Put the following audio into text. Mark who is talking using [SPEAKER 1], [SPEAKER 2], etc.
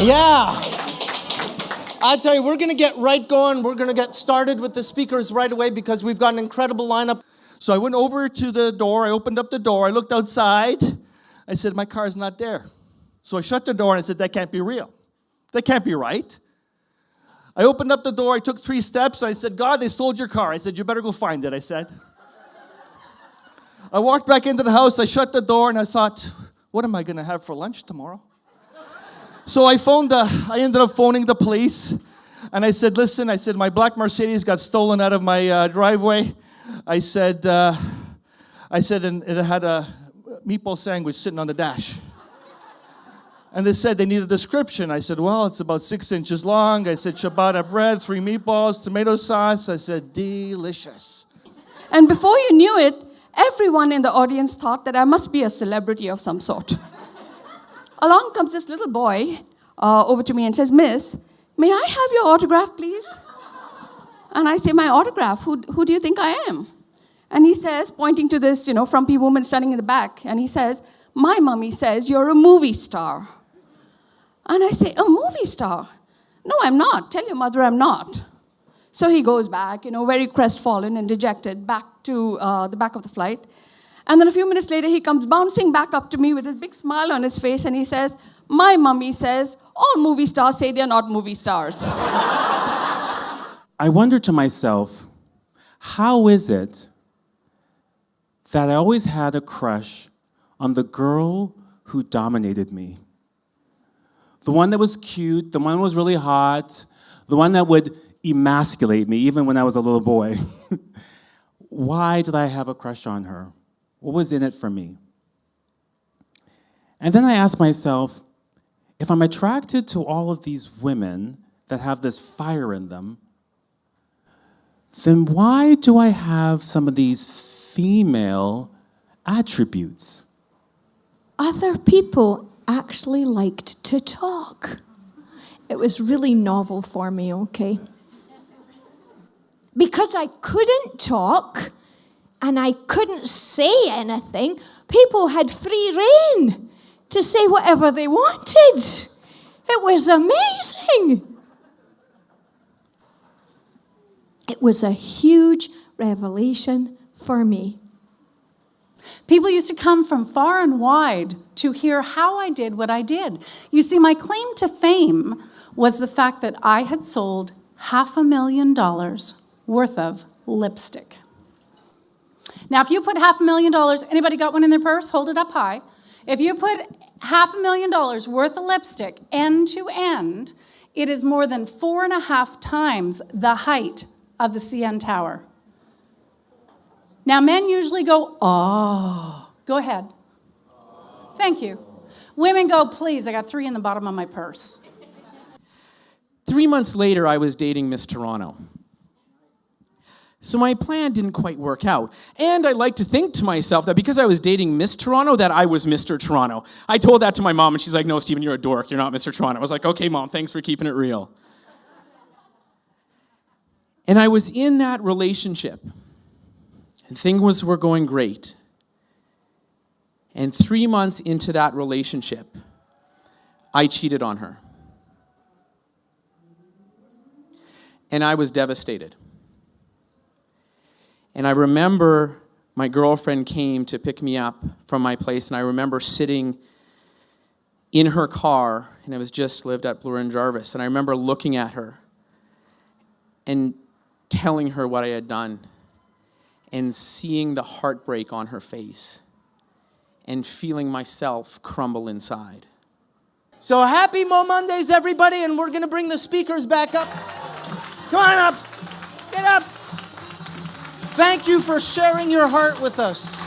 [SPEAKER 1] Yeah. I tell you, we're going to get right going. We're going to get started with the speakers right away because we've got an incredible lineup. So I went over to the door. I opened up the door. I looked outside. I said, my car's not there. So I shut the door and I said, that can't be real. That can't be right. I opened up the door. I took 3 steps. I said, God, they stole your car. I said, you better go find it, I said. I walked back into the house. I shut the door and I thought, what am I going to have for lunch tomorrow? So I ended up phoning the police, and I said, listen, I said, my black Mercedes got stolen out of my driveway. I said, and it had a meatball sandwich sitting on the dash. And they said they need a description. I said, well, it's about 6 inches long. I said, ciabatta bread, 3 meatballs, tomato sauce. I said, delicious.
[SPEAKER 2] And before you knew it, everyone in the audience thought that I must be a celebrity of some sort. Along comes this little boy over to me and says, Miss, may I have your autograph, please? And I say, my autograph? Who do you think I am? And he says, pointing to this, frumpy woman standing in the back, and he says, my mommy says you're a movie star. And I say, a movie star? No, I'm not. Tell your mother I'm not. So he goes back, very crestfallen and dejected, back to the back of the flight. And then a few minutes later, he comes bouncing back up to me with his big smile on his face, and he says, my mommy says, all movie stars say they're not movie stars.
[SPEAKER 3] I wonder to myself, how is it that I always had a crush on the girl who dominated me? The one that was cute, the one that was really hot, the one that would emasculate me even when I was a little boy. Why did I have a crush on her? What was in it for me? And then I asked myself, if I'm attracted to all of these women that have this fire in them, then why do I have some of these female attributes?
[SPEAKER 4] Other people actually liked to talk. It was really novel for me, okay? Because I couldn't talk and I couldn't say anything, people had free rein to say whatever they wanted. It was amazing. It was a huge revelation for me.
[SPEAKER 5] People used to come from far and wide to hear how I did what I did. You see, my claim to fame was the fact that I had sold $500,000 worth of lipstick. Now, if you put $500,000, anybody got one in their purse? Hold it up high. If you put $500,000 worth of lipstick end to end, it is more than 4.5 times the height of the CN Tower. Now, men usually go, oh. Go ahead. Thank you. Women go, please, I got 3 in the bottom of my purse.
[SPEAKER 6] 3 months later, I was dating Miss Toronto. So my plan didn't quite work out. And I like to think to myself that because I was dating Miss Toronto, that I was Mr. Toronto. I told that to my mom, and she's like, no, Stephen, you're a dork. You're not Mr. Toronto. I was like, okay, Mom, thanks for keeping it real. And I was in that relationship. And things were going great. And 3 months into that relationship, I cheated on her. And I was devastated. And I remember my girlfriend came to pick me up from my place, and I remember sitting in her car, and I was just lived at Bloor and Jarvis, and I remember looking at her and telling her what I had done and seeing the heartbreak on her face and feeling myself crumble inside.
[SPEAKER 1] So happy Mo Mondays, everybody, and we're going to bring the speakers back up. Come on up. Get up. Thank you for sharing your heart with us.